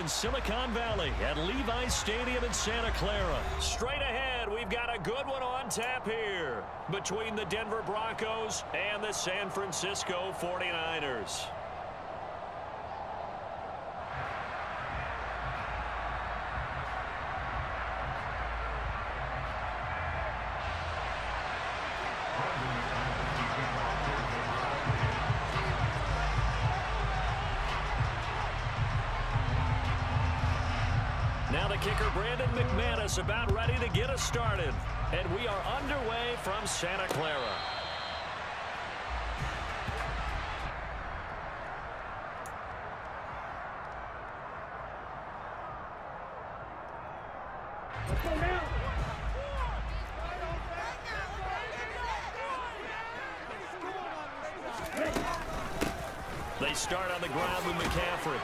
in Silicon Valley at Levi's Stadium in Santa Clara. Straight ahead, we've got a good one on tap here between the Denver Broncos and the San Francisco 49ers. Now the kicker, Brandon McManus, about ready to get us started. And we are underway from Santa Clara. Let's go now. They start on the ground with McCaffrey.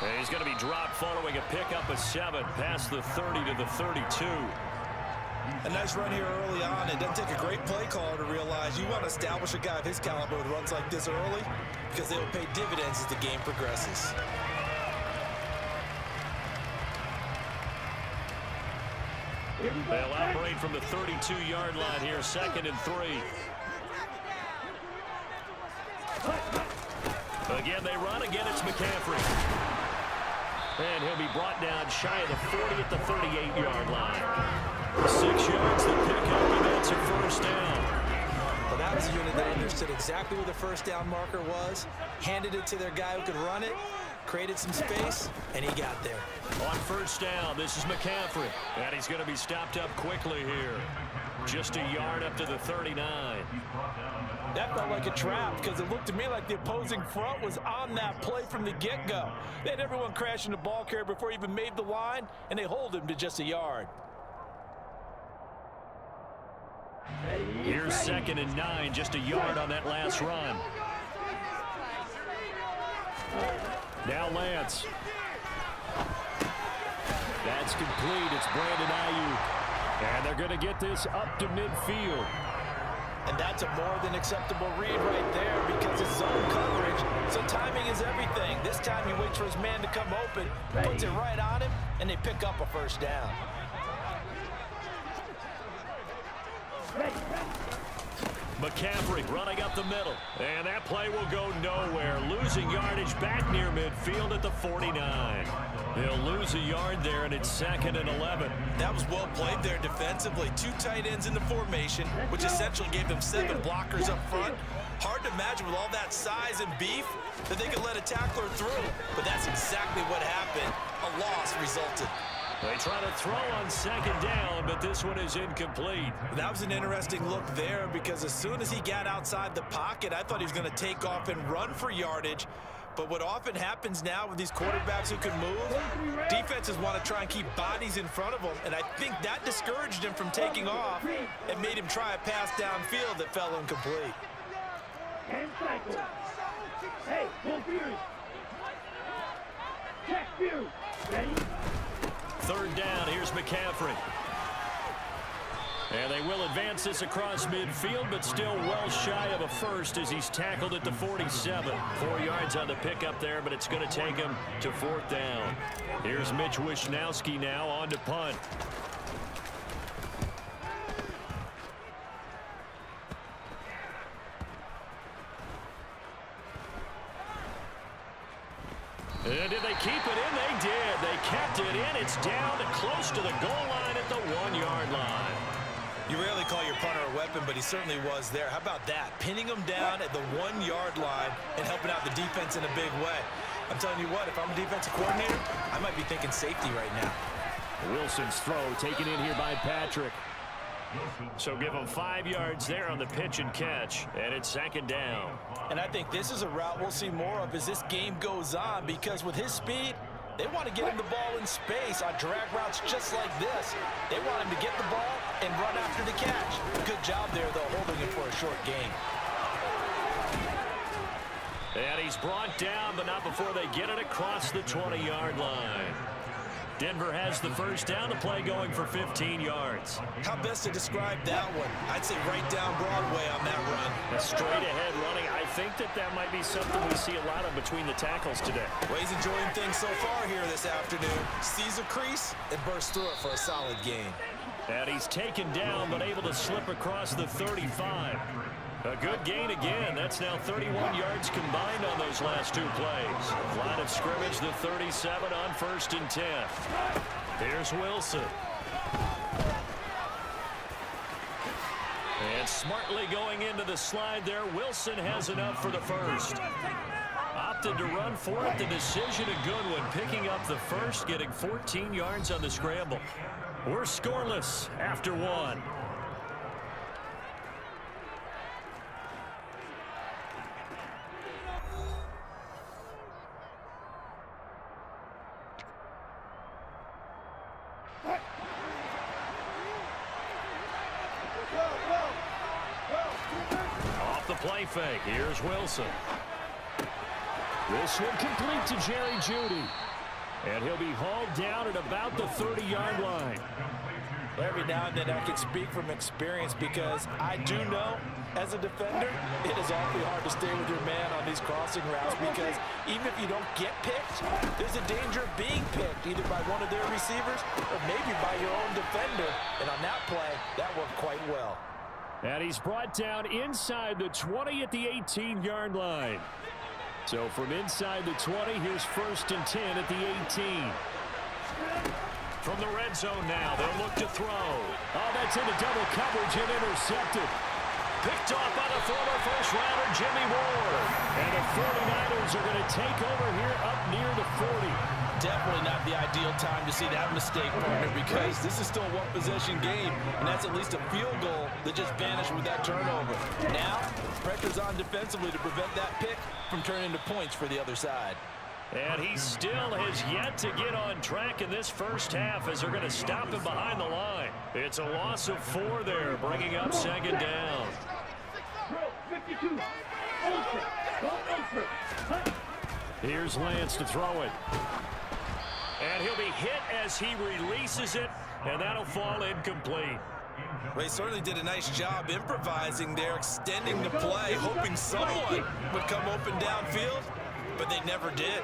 And he's going to be dropped following a pickup of 7 past the 30 to the 32. A nice run here early on. It doesn't take a great play caller to realize you want to establish a guy of his caliber with runs like this early because they will pay dividends as the game progresses. They'll operate from the 32-yard line here, 2nd and 3. Again, they run. Again, it's McCaffrey. And he'll be brought down shy of the 40 at the 38-yard line. 6 yards to pick up, and that's a first down. Well, that was a unit that understood exactly where the first down marker was, handed it to their guy who could run it, created some space, and he got there. On first down, this is McCaffrey. And he's going to be stopped up quickly here. Just a yard up to the 39. That felt like a trap because it looked to me like the opposing front was on that play from the get-go. They had everyone crashing the ball carrier before he even made the line, and they hold him to just a yard. Here's 2nd and 9, just a yard on that last run. Now Lance. That's complete. It's Brandon Ayuk. And they're going to get this up to midfield. And that's a more than acceptable read right there because it's zone coverage. So timing is everything. This time he waits for his man to come open, puts it right on him, and they pick up a first down. McCaffrey running up the middle. And that play will go nowhere. Losing yardage back near midfield at the 49. They'll lose a yard there, and it's 2nd and 11. That was well played there defensively. 2 tight ends in the formation, which essentially gave them 7 blockers up front. Hard to imagine with all that size and beef that they could let a tackler through. But that's exactly what happened. A loss resulted. They try to throw on 2nd down, but this one is incomplete. That was an interesting look there because as soon as he got outside the pocket, I thought he was going to take off and run for yardage. But what often happens now with these quarterbacks who can move, defenses want to try and keep bodies in front of them, and I think that discouraged him from taking off and made him try a pass downfield that fell incomplete. And cycle. Hey, full fury. Check view. Ready? 3rd down, here's McCaffrey. And they will advance this across midfield, but still well shy of a first as he's tackled at the 47. 4 yards on the pickup there, but it's going to take him to 4th down. Here's Mitch Wishnowski now on to punt. And did they keep it in? They did. They kept it in. It's down to close to the goal line at the 1-yard line. You rarely call your punter a weapon, but he certainly was there. How about that? Pinning him down at the 1-yard line and helping out the defense in a big way. I'm telling you what, if I'm a defensive coordinator, I might be thinking safety right now. Wilson's throw taken in here by Patrick. So give him 5 yards there on the pitch and catch, and it's 2nd down. And I think this is a route we'll see more of as this game goes on because with his speed, they want to get him the ball in space on drag routes just like this. They want him to get the ball and run after the catch. Good job there, though, holding him for a short gain. And he's brought down, but not before they get it across the 20-yard line. Denver has the first down, the play going for 15 yards. How best to describe that one? I'd say right down Broadway on that run. A straight ahead running. I think that might be something we see a lot of between the tackles today. Well, he's enjoying things so far here this afternoon. Sees a crease and bursts through it for a solid gain. And he's taken down, but able to slip across the 35. A good gain again. That's now 31 yards combined on those last 2 plays. Line of scrimmage, the 37 on 1st and 10. Here's Wilson. And smartly going into the slide there, Wilson has enough for the first. Opted to run for it. The decision a good one. Picking up the first, getting 14 yards on the scramble. We're scoreless after 1. Off the play fake. Here's Wilson. This one complete to Jerry Jeudy. And he'll be hauled down at about the 30-yard line. Every now and then I can speak from experience because I do know as a defender it is awfully hard to stay with your man on these crossing routes because even if you don't get picked, there's a danger of being picked either by one of their receivers or maybe by your own defender. And on that play, that worked quite well. And he's brought down inside the 20 at the 18-yard line. So from inside the 20, here's 1st and 10 at the 18. From the red zone now, they'll look to throw. Oh, that's into double coverage and intercepted. Picked off by the former first-rounder, Jimmy Ward. And the 49ers are going to take over here up near the 40. Definitely not the ideal time to see that mistake, partner, because this is still a one-possession game, and that's at least a field goal that just vanished with that turnover. Now, pressure's on defensively to prevent that pick from turning into points for the other side. And he still has yet to get on track in this first half as they're going to stop him behind the line. It's a loss of 4 there, bringing up 2nd down. 52. Here's Lance to throw it. And he'll be hit as he releases it, and that'll fall incomplete. Well, he certainly did a nice job improvising there, extending the play, hoping someone would come open downfield, but they never did.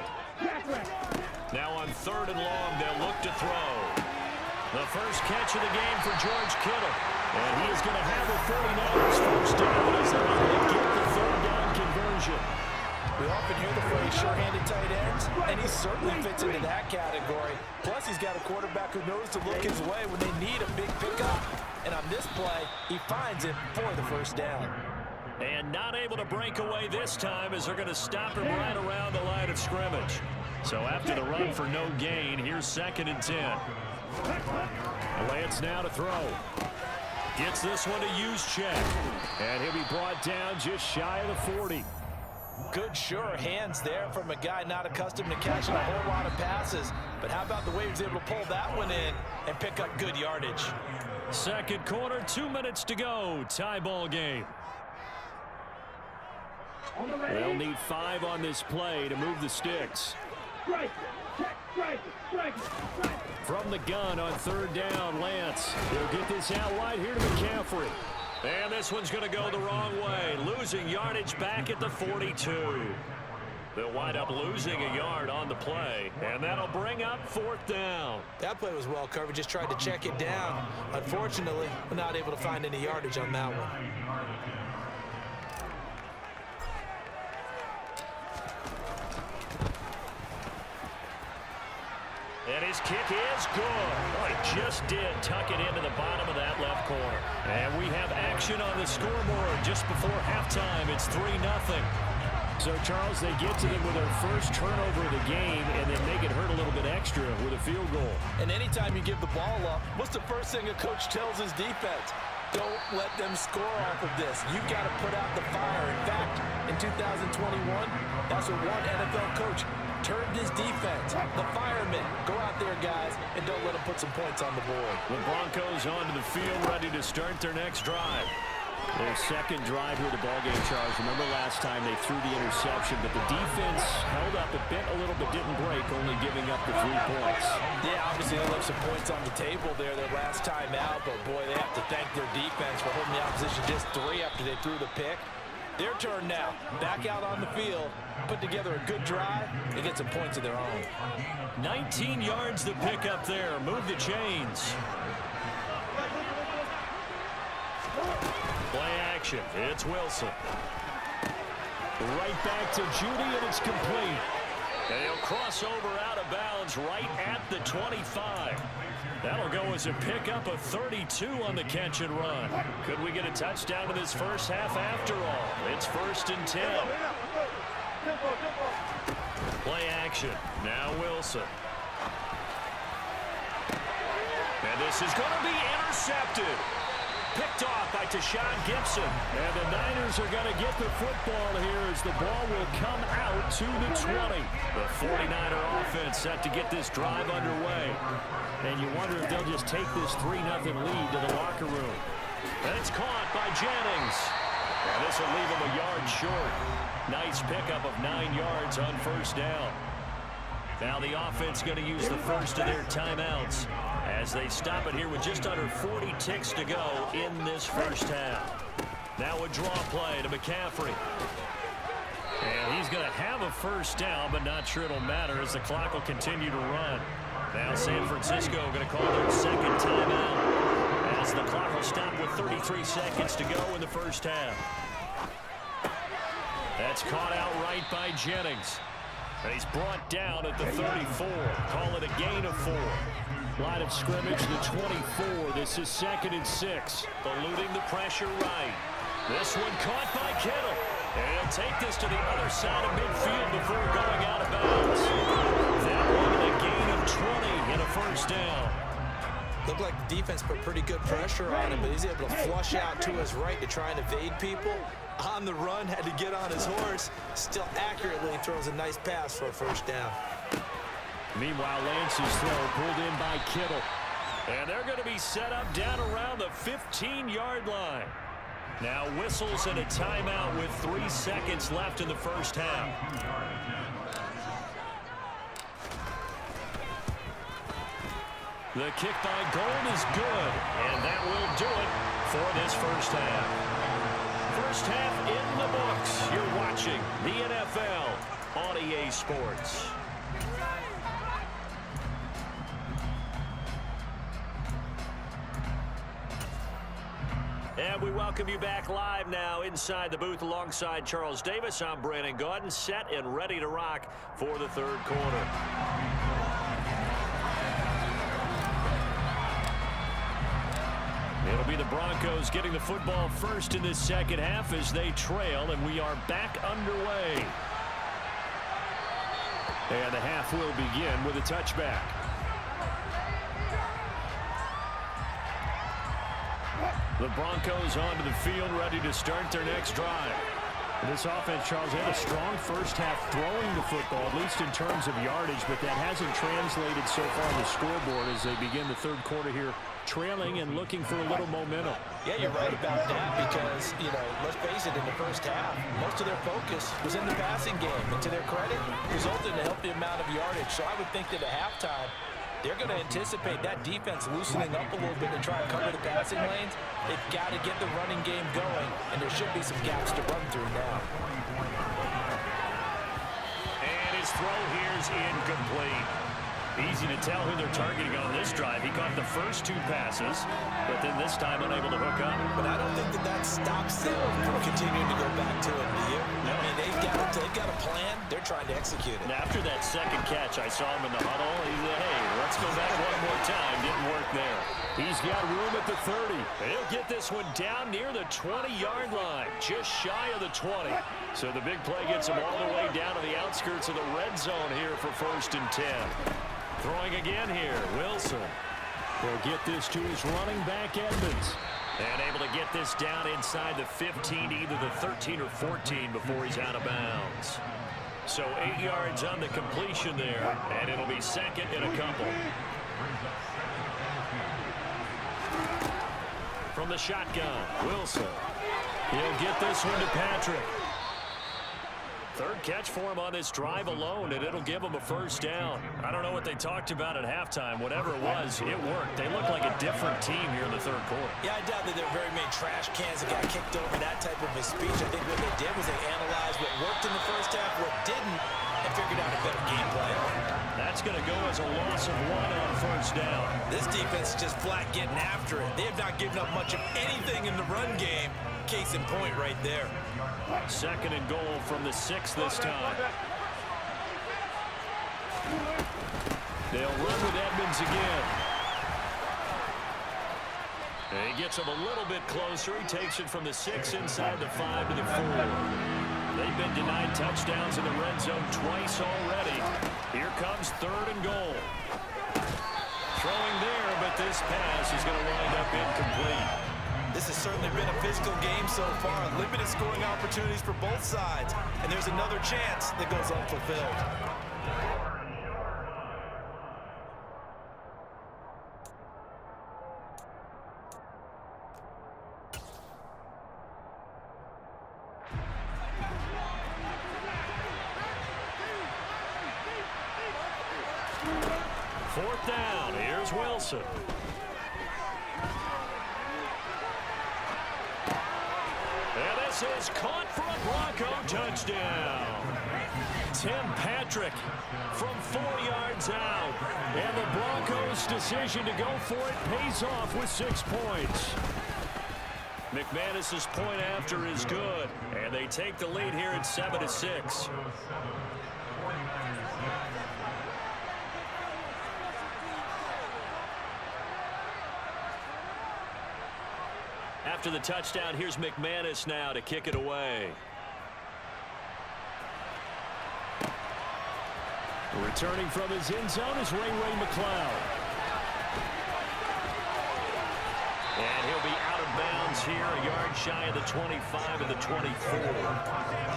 Now on 3rd and long, they'll look to throw. The first catch of the game for George Kittle. And he is going to have the 49ers first down as they're able to get the 3rd down conversion. We often hear the phrase sure-handed tight ends, and he certainly fits into that category. Plus, he's got a quarterback who knows to look his way when they need a big pickup. And on this play, he finds it for the first down. And not able to break away this time as they're going to stop him right around the line of scrimmage. So after the run for no gain, here's 2nd and 10. Lance now to throw. Gets this one to use check. And he'll be brought down just shy of the 40. Good, sure hands there from a guy not accustomed to catching a whole lot of passes. But how about the way he was able to pull that one in and pick up good yardage? 2nd quarter, 2 minutes to go. Tie ball game. They'll need 5 on this play to move the sticks. From the gun on 3rd down, Lance. He'll get this out wide here to McCaffrey. And this one's going to go the wrong way. Losing yardage back at the 42. They'll wind up losing a yard on the play. And that'll bring up 4th down. That play was well covered. Just tried to check it down. Unfortunately, we're not able to find any yardage on that one. And his kick is good. Oh, he just did tuck it into the bottom of that left corner. And we have action on the scoreboard just before halftime. It's 3-0. So, Charles, they get to them with their first turnover of the game and then make it hurt a little bit extra with a field goal. And anytime you give the ball up, what's the first thing a coach tells his defense? Don't let them score off of this. You've got to put out the fire. In fact, in 2021, that's what one NFL coach turned his defense. The firemen, go out there, guys, and don't let them put some points on the board. The Broncos onto the field, ready to start their next drive. Their second drive here of the ballgame, Charles. Remember last time they threw the interception, but the defense held up a bit, a little bit, didn't break, only giving up the 3 points. Yeah, obviously they left some points on the table there their last time out, but boy, they have to thank their defense for holding the opposition just 3 after they threw the pick. Their turn now. Back out on the field, put together a good drive, and get some points of their own. 19 yards to pick up there. Move the chains. Play action. It's Wilson. Right back to Judy, and it's complete. And he'll cross over out of bounds right at the 25. That'll go as a pickup of 32 on the catch and run. Could we get a touchdown in this first half after all? It's 1st and 10. Play action. Now Wilson. And this is going to be intercepted. Picked off by Tashawn Gibson. And the Niners are going to get the football here as the ball will come out to the 20. The 49er offense set to get this drive underway. And you wonder if they'll just take this 3-0 lead to the locker room. And it's caught by Jennings. And this will leave him a yard short. Nice pickup of 9 yards on first down. Now the offense going to use the first of their timeouts as they stop it here with just under 40 ticks to go in this first half. Now a draw play to McCaffrey. And he's going to have a first down, but not sure it'll matter as the clock will continue to run. Now San Francisco going to call their second timeout as the clock will stop with 33 seconds to go in the first half. That's caught outright by Jennings. And he's brought down at the 34. Call it a gain of 4. Line of scrimmage, the 24. This is 2nd and 6. Eluding the pressure right. This one caught by Kittle. And he'll take this to the other side of midfield before going out of bounds. That one a gain of 20 and a first down. Looked like the defense put pretty good pressure on him, but he's able to flush out to his right to try and evade people. On the run, had to get on his horse. Still accurately throws a nice pass for a first down. Meanwhile, Lance's throw pulled in by Kittle. And they're going to be set up down around the 15-yard line. Now whistles and a timeout with 3 seconds left in the first half. The kick by Gold is good, and that will do it for this first half. First half in the books. You're watching the NFL on EA Sports. And we welcome you back live now inside the booth alongside Charles Davis. I'm Brandon Gaudin, set and ready to rock for the third quarter. It'll be the Broncos getting the football first in this second half as they trail, and we are back underway. And the half will begin with a touchback. The Broncos onto the field, ready to start their next drive. This offense, Charles, had a strong first half throwing the football, at least in terms of yardage, but that hasn't translated so far on the scoreboard as they begin the third quarter here, trailing and looking for a little momentum. Yeah, you're right about that because, let's face it, in the first half, most of their focus was in the passing game. And to their credit, resulted in a healthy amount of yardage. So I would think that at halftime, they're going to anticipate that defense loosening up a little bit to try and cover the passing lanes. They've got to get the running game going, and there should be some gaps to run through now. And his throw here is incomplete. Easy to tell who they're targeting on this drive. He caught the first 2 passes, but then this time unable to hook up. But I don't think that stops them from continuing to go back to it. No. I mean, they've got a plan. They're trying to execute it. And after that second catch, I saw him in the huddle. He said, hey, let's go back one more time. Didn't work there. He's got room at the 30. He'll get this one down near the 20-yard line, just shy of the 20. So the big play gets him all the way down to the outskirts of the red zone here for 1st and 10. Throwing again here, Wilson. He'll get this to his running back, Edmonds. And able to get this down inside the 15, either the 13 or 14 before he's out of bounds. So 8 yards on the completion there, and it'll be second and a couple. From the shotgun, Wilson. He'll get this one to Patrick. Third catch for him on this drive alone, and it'll give him a first down. I don't know what they talked about at halftime. Whatever it was, it worked. They look like a different team here in the third quarter. Yeah, I doubt that there are very many trash cans that got kicked over that type of a speech. I think what they did was they analyzed what worked in the first half, what didn't, and figured out a better game plan. That's going to go as a loss of 1 on first down. This defense is just flat getting after it. They have not given up much of anything in the run game. Case in point right there. Second and goal from the 6 this time. They'll run with Edmonds again. And he gets him a little bit closer. He takes it from the 6 inside the 5 to the 4. They've been denied touchdowns in the red zone twice already. Here comes third and goal. Throwing there, but this pass is going to wind up incomplete. This has certainly been a physical game so far. Limited scoring opportunities for both sides. And there's another chance that goes unfulfilled. Fourth down. Here's Wilson. And this is caught for a Bronco touchdown. Tim Patrick from 4 yards out. And the Broncos' decision to go for it pays off with 6 points. McManus's point after is good. And they take the lead here at 7-6. After the touchdown, here's McManus now to kick it away. Returning from his end zone is Ray McCloud. And he'll be out of bounds here, a yard shy of the 25 and the 24.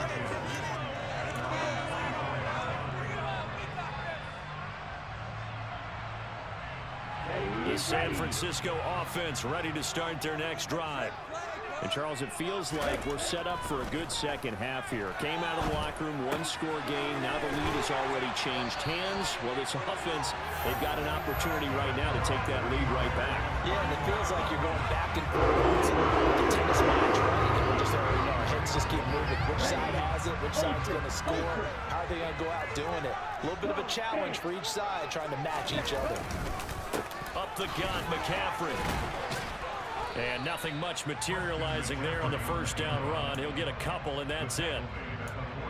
The San Francisco offense ready to start their next drive. And, Charles, it feels like we're set up for a good second half here. Came out of the locker room, one-score game. Now the lead has already changed hands. Well, this offense, they've got an opportunity right now to take that lead right back. Yeah, and it feels like you're going back and forth. It's like a tennis match, right? And we're just already know our heads just keep moving. Which side has it? Which side's going to score? How are they going to go out doing it? A little bit of a challenge for each side, trying to match each other. Up the gut, McCaffrey. And nothing much materializing there on the first down run. He'll get a couple, and that's it.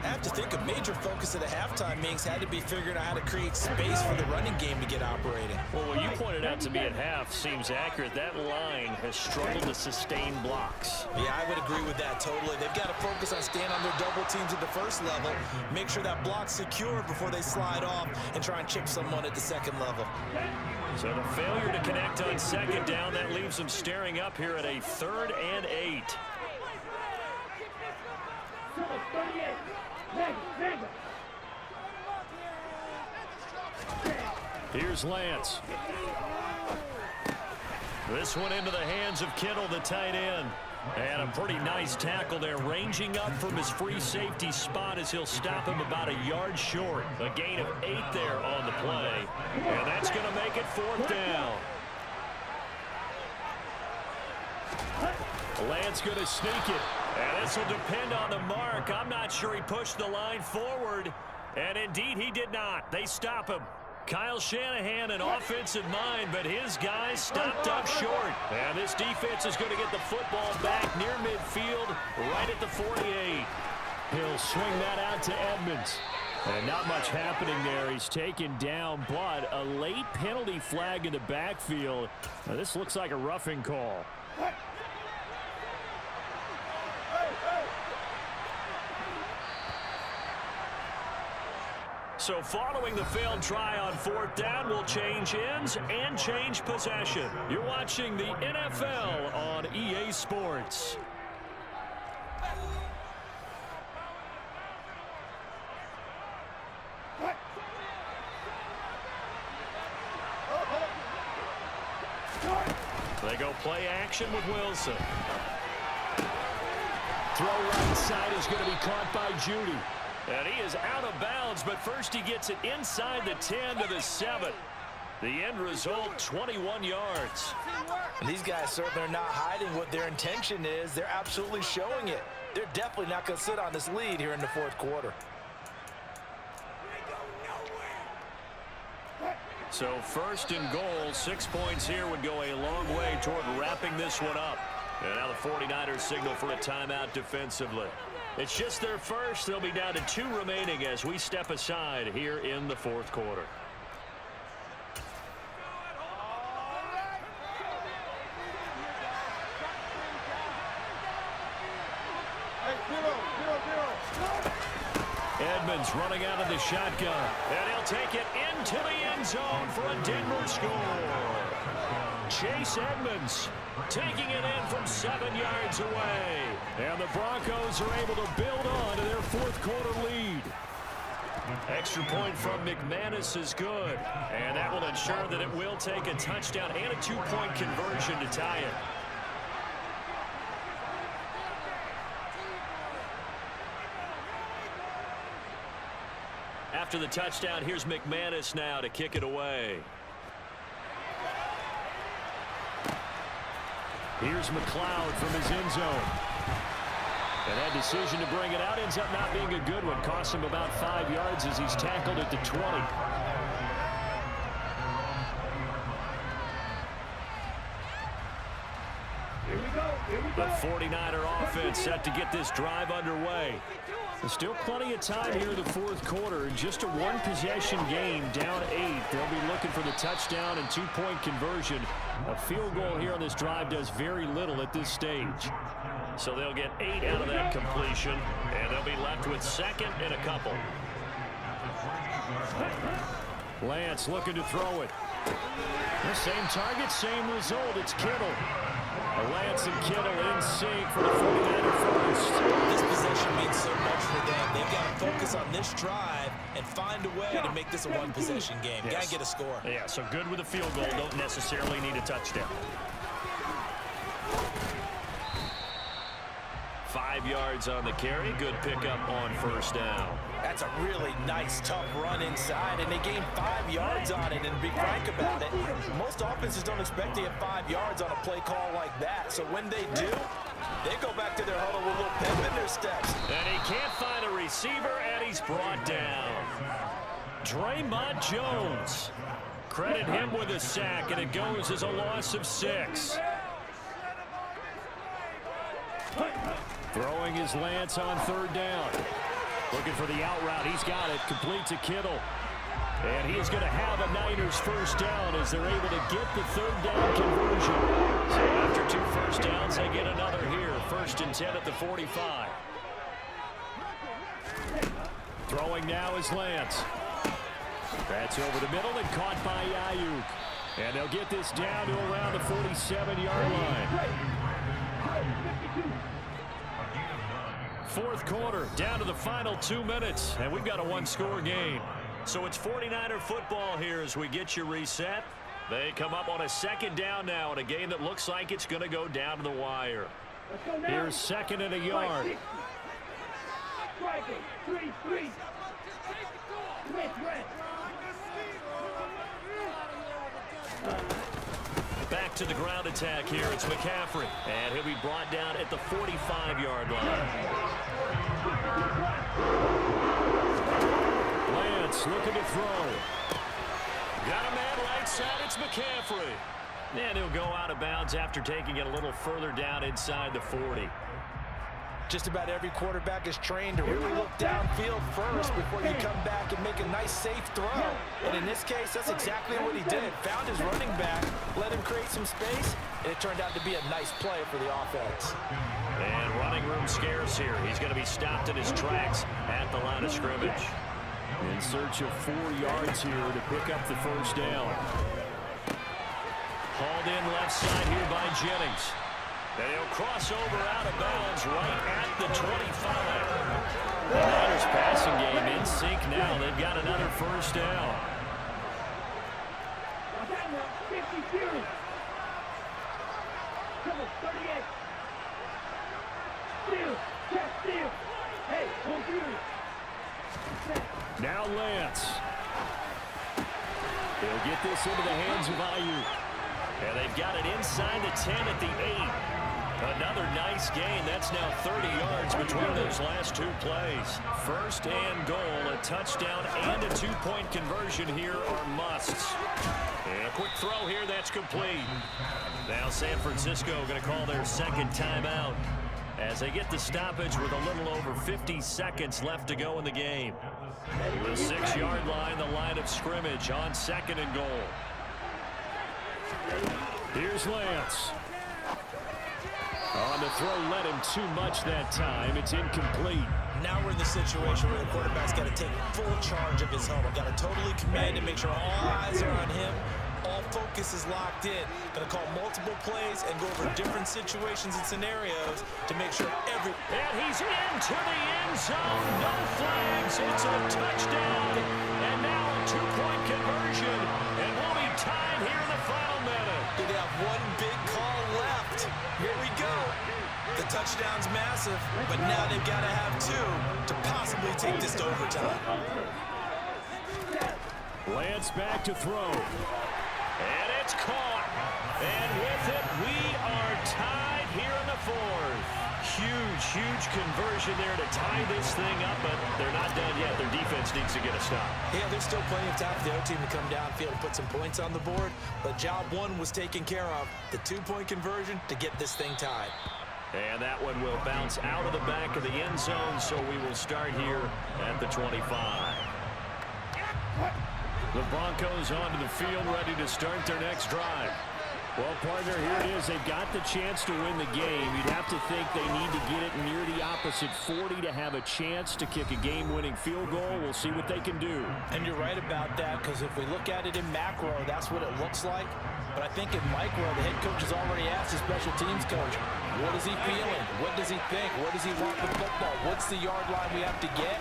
I have to think a major focus at the halftime meetings had to be figuring out how to create space for the running game to get operating. Well, what you pointed out to me at half seems accurate. That line has struggled to sustain blocks. Yeah, I would agree with that totally. They've got to focus on staying on their double teams at the first level, make sure that block's secure before they slide off, and try and chip someone at the second level. So the failure to connect on second down, that leaves them staring up here at a 3rd and 8. Here's Lance. This one into the hands of Kittle, the tight end. And a pretty nice tackle there, ranging up from his free safety spot as he'll stop him about a yard short. A gain of 8 there on the play. And that's going to make it 4th down. Lance going to sneak it. And this will depend on the mark. I'm not sure he pushed the line forward. And indeed he did not. They stop him. Kyle Shanahan, an offensive mind, but his guys stopped up short. And this defense is going to get the football back near midfield, right at the 48. He'll swing that out to Edmonds. And not much happening there. He's taken down, but a late penalty flag in the backfield. Now, this looks like a roughing call. So following the failed try on 4th down, we'll change ends and change possession. You're watching the NFL on EA Sports. They go play action with Wilson. Throw right side is going to be caught by Judy. And he is out of bounds, but first he gets it inside the 10 to the 7. The end result, 21 yards. And these guys certainly are not hiding what their intention is. They're absolutely showing it. They're definitely not going to sit on this lead here in the fourth quarter. So first and goal, 6 points here would go a long way toward wrapping this one up. And now the 49ers signal for a timeout defensively. It's just their first. They'll be down to 2 remaining as we step aside here in the fourth quarter. Edmonds running out of the shotgun. And he'll take it into the end zone for a Denver score. Chase Edmonds taking it in from 7 yards away. And the Broncos are able to build on to their fourth quarter lead. Extra point from McManus is good. And that will ensure that it will take a touchdown and a 2-point conversion to tie it. After the touchdown, here's McManus now to kick it away. Here's McLeod from his end zone. And that decision to bring it out ends up not being a good one. Costs him about 5 yards as he's tackled at the 20. The 49er offense set to get this drive underway. There's still plenty of time here in the fourth quarter. Just a one-possession game, down 8. They'll be looking for the touchdown and 2-point conversion. A field goal here on this drive does very little at this stage. So they'll get 8 out of that completion, and they'll be left with second and a couple. Lance looking to throw it. The same target, same result. It's Kittle. Lance and Kittle in sync for the 49er first. This possession means so much for them. They've got to focus on this drive and find a way to make this a one-possession game. Yes. Got to get a score. Yeah, so good with a field goal. Don't necessarily need a touchdown. 5 yards on the carry. Good pickup on first down. That's a really nice, tough run inside, and they gained 5 yards on it. And to be frank about it, most offenses don't expect to get 5 yards on a play call like that. So when they do, they go back to their huddle with a little pep in their steps. And he can't find a receiver, and he's brought down. Draymond Jones. Credit him with a sack, and it goes as a loss of 6. Throwing his Lance on third down. Looking for the out route. He's got it. Complete to Kittle. And he is going to have a Niners first down as they're able to get the third down conversion. So after 2 first downs, they get another here. 1st and 10 at the 45. Throwing now is Lance. That's over the middle and caught by Ayuk. And they'll get this down to around the 47-yard line. Fourth quarter, down to the final 2 minutes, and we've got a 1-score game. So it's 49er football here as we get you reset. They come up on a 2nd down now in a game that looks like it's going to go down to the wire. Here's 2nd and a yard. Back to the ground attack here. It's McCaffrey. And he'll be brought down at the 45-yard line. Lance looking to throw. Got a man right side. It's McCaffrey. And he'll go out of bounds after taking it a little further down inside the 40. Just about every quarterback is trained to really look downfield first before you come back and make a nice, safe throw. And in this case, that's exactly what he did. Found his running back, let him create some space, and it turned out to be a nice play for the offense. And running room scarce here. He's going to be stopped in his tracks at the line of scrimmage. In search of 4 yards here to pick up the first down. Hauled in left side here by Jennings. And he'll cross over out of bounds right at the 25. The Niners passing game in sync now. They've got another first down. Now Lance. He'll get this into the hands of Ayuk. And they've got it inside the 10 at the 8. Another nice gain. That's now 30 yards between those last two plays. First and goal, a touchdown and a two-point conversion here are musts. And a quick throw here, that's complete. Now San Francisco going to call their second timeout as they get the stoppage with a little over 50 seconds left to go in the game. The 6-yard line, the line of scrimmage on second and goal. Here's Lance. On the throw, led him too much that time. It's incomplete. Now we're in the situation where the quarterback's got to take full charge of his helmet. Got to totally command and make sure all eyes are on him. All focus is locked in. Going to call multiple plays and go over different situations and scenarios to make sure every... And he's into the end zone. No flags. It's a touchdown. And now a two-point conversion. And we'll be tied here in the final minute. They have one big call left. Here we go. The touchdown's massive, but now they've got to have two to possibly take this to overtime. Lance back to throw. And it's caught. And with it, we are tied here in the fourth. Huge conversion there to tie this thing up, but they're not done yet. Their defense needs to get a stop. Yeah, there's still plenty of time for the other team to come downfield and put some points on the board, but job one was taken care of. The two-point conversion to get this thing tied. And that one will bounce out of the back of the end zone, so we will start here at the 25. The Broncos onto the field, ready to start their next drive. Well, partner, here it is. They've got the chance to win the game. You'd have to think they need to get it near the opposite 40 to have a chance to kick a game-winning field goal. We'll see what they can do. And you're right about that, because if we look at it in macro, that's what it looks like. But I think in micro, the head coach has already asked the special teams coach, what is he feeling? What does he think? Where does he want the football? What's the yard line we have to get?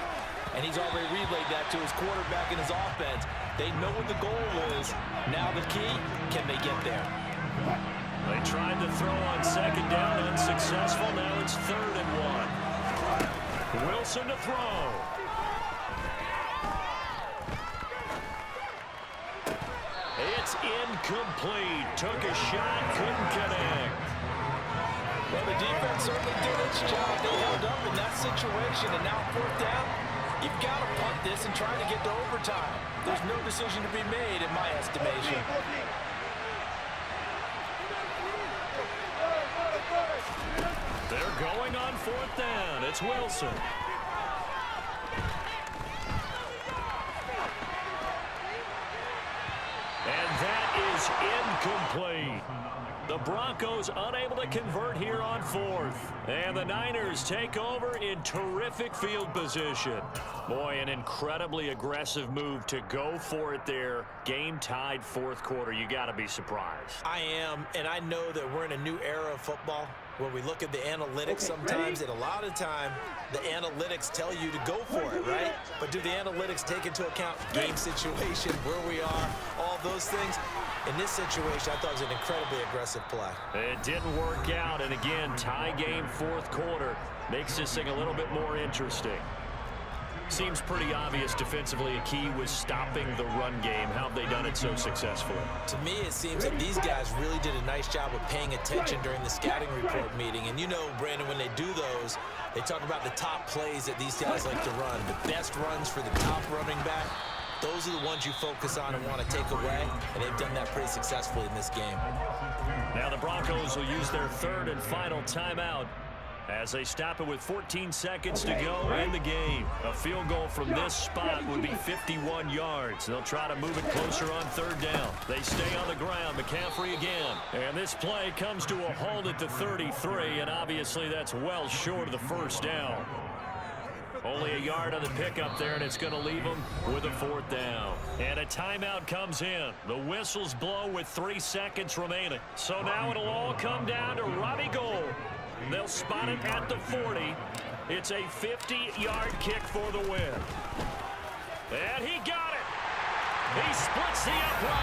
And he's already relayed that to his quarterback and his offense. They know what the goal is. Now the key, can they get there? They tried to throw on second down, unsuccessful. Now it's 3rd and 1. Wilson to throw. It's incomplete. Took a shot, couldn't connect. Well, the defense certainly did its job. They held up in that situation, and now 4th down, you've got to punt this and try to get to overtime. There's no decision to be made, in my estimation. They're going on 4th down. It's Wilson. And that is incomplete. The Broncos unable to convert here on 4th. And the Niners take over in terrific field position. Boy, an incredibly aggressive move to go for it there. Game tied 4th quarter. You got to be surprised. I am, and I know that we're in a new era of football where we look at the analytics sometimes, and a lot of time the analytics tell you to go for it, right? But do the analytics take into account game situation, where we are, all those things? In this situation, I thought it was an incredibly aggressive play. It didn't work out, and again, tie game 4th quarter makes this thing a little bit more interesting. Seems pretty obvious defensively a key was stopping the run game. How have they done it so successfully? To me, it seems that these guys really did a nice job of paying attention during the scouting report meeting. And you know, Brandon, when they do those, they talk about the top plays that these guys like to run. The best runs for the top running back. Those are the ones you focus on and want to take away, and they've done that pretty successfully in this game. Now the Broncos will use their 3rd and final timeout as they stop it with 14 seconds to go in the game. A field goal from this spot would be 51 yards. They'll try to move it closer on 3rd down. They stay on the ground. McCaffrey again. And this play comes to a halt at the 33, and obviously that's well short of the 1st down. Only a yard on the pickup there, and it's going to leave them with a 4th down. And a timeout comes in. The whistles blow with 3 seconds remaining. So now it'll all come down to Robbie Gould. They'll spot it at the 40. It's a 50-yard kick for the win. And he got it. He splits the upright.